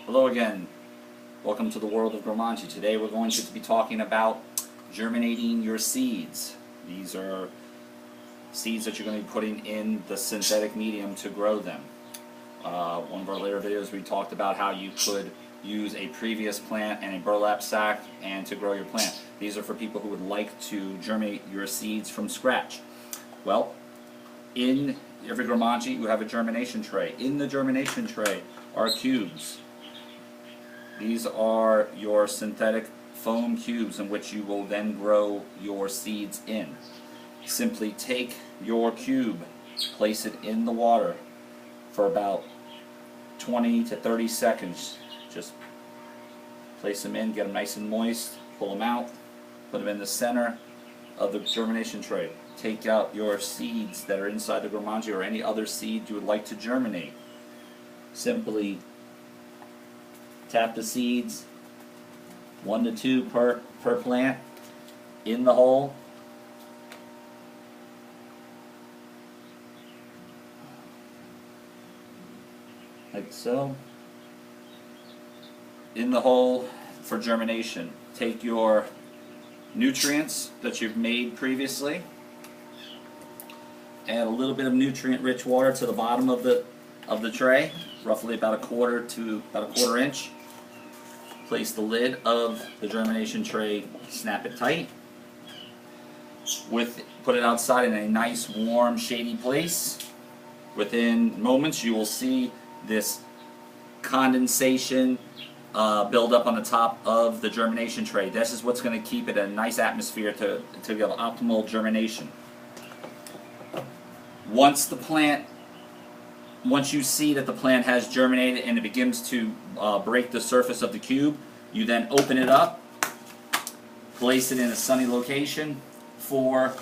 Hello again. Welcome to the world of Growmanji. Today we're going to be talking about germinating your seeds. These are seeds that you're going to be putting in the synthetic medium to grow them. One of our later videos we talked about how you could use a previous plant and a burlap sack and to grow your plant. These are for people who would like to germinate your seeds from scratch. Well, in every Growmanji you have a germination tray. In the germination tray are cubes. These are your synthetic foam cubes in which you will then grow your seeds in. Simply take your cube, place it in the water for about 20 to 30 seconds. Just place them in, get them nice and moist, pull them out, put them in the center of the germination tray. Take out your seeds that are inside the Growmanji or any other seed you would like to germinate. Simply tap the seeds, 1 to 2 per plant, in the hole. Like so. In the hole for germination. Take your nutrients that you've made previously. Add a little bit of nutrient-rich water to the bottom of the tray, roughly about a quarter to about a quarter inch. Place the lid of the germination tray, snap it tight. Put it outside in a nice, warm, shady place. Within moments, you will see this condensation build up on the top of the germination tray. This is what's going to keep it in a nice atmosphere to get optimal germination. Once you see that the plant has germinated and it begins to break the surface of the cube, you then open it up, place it in a sunny location for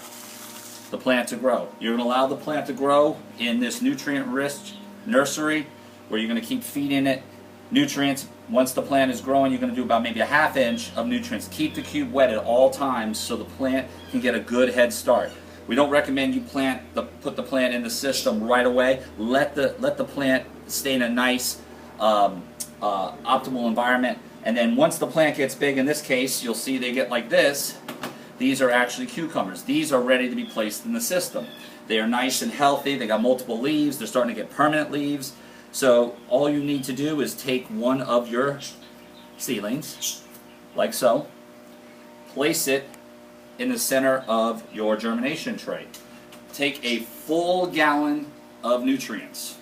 the plant to grow. You're going to allow the plant to grow in this nutrient-rich nursery where you're going to keep feeding it nutrients. Once the plant is growing, you're going to do about maybe a ½ inch of nutrients. Keep the cube wet at all times so the plant can get a good head start. We don't recommend you put the plant in the system right away. Let the plant stay in a nice optimal environment, and then once the plant gets big, in this case you'll see they get like this. These are actually cucumbers. These are ready to be placed in the system. They are nice and healthy. They got multiple leaves. They're starting to get permanent leaves. So all you need to do is take one of your seedlings, like so, place it in the center of your germination tray. Take a full gallon of nutrients.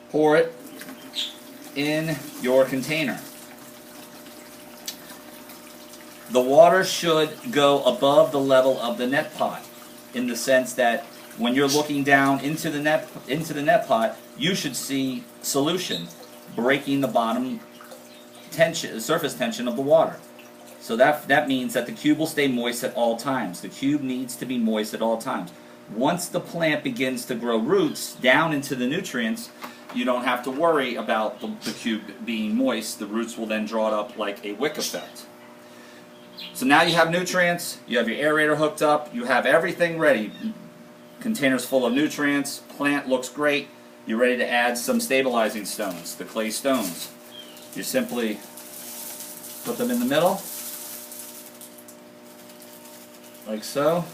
Pour it in your container. The water should go above the level of the net pot, in the sense that when you're looking down into the net pot, you should see solution breaking the bottom tension, surface tension of the water. So that means that the cube will stay moist at all times. The cube needs to be moist at all times. Once the plant begins to grow roots down into the nutrients, you don't have to worry about the cube being moist. The roots will then draw it up like a wick effect. So now you have nutrients, you have your aerator hooked up, you have everything ready. Containers full of nutrients, plant looks great. You're ready to add some stabilizing stones, the clay stones. You simply put them in the middle, like so.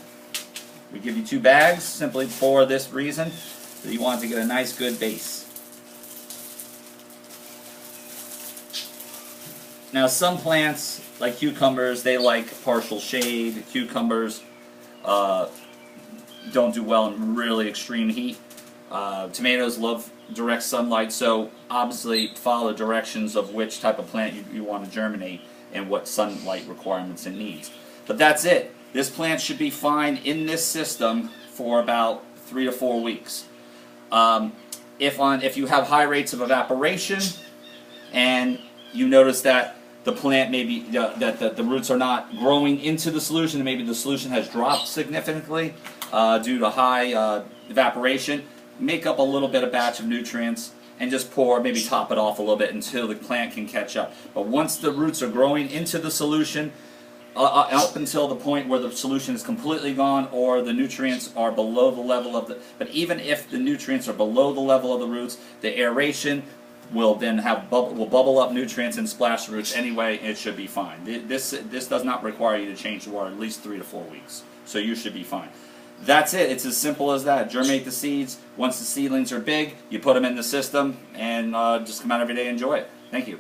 We give you 2 bags simply for this reason, that you want to get a nice good base. Now some plants, like cucumbers, they like partial shade. Cucumbers don't do well in really extreme heat. Tomatoes love direct sunlight, so obviously follow the directions of which type of plant you want to germinate and what sunlight requirements it needs. But that's it. This plant should be fine in this system for about 3 to 4 weeks. If you have high rates of evaporation and you notice that the plant maybe that the roots are not growing into the solution, and maybe the solution has dropped significantly due to high evaporation, make up a little bit of batch of nutrients and just pour, maybe top it off a little bit until the plant can catch up. But once the roots are growing into the solution, up until the point where the solution is completely gone or the nutrients are below the level of the, but even if the nutrients are below the level of the roots, the aeration, will then will bubble up nutrients and splash the roots anyway, and it should be fine. This does not require you to change the water at least 3 to 4 weeks, so you should be fine. That's it. It's as simple as that. Germinate the seeds. Once the seedlings are big, you put them in the system, and just come out every day and enjoy it. Thank you.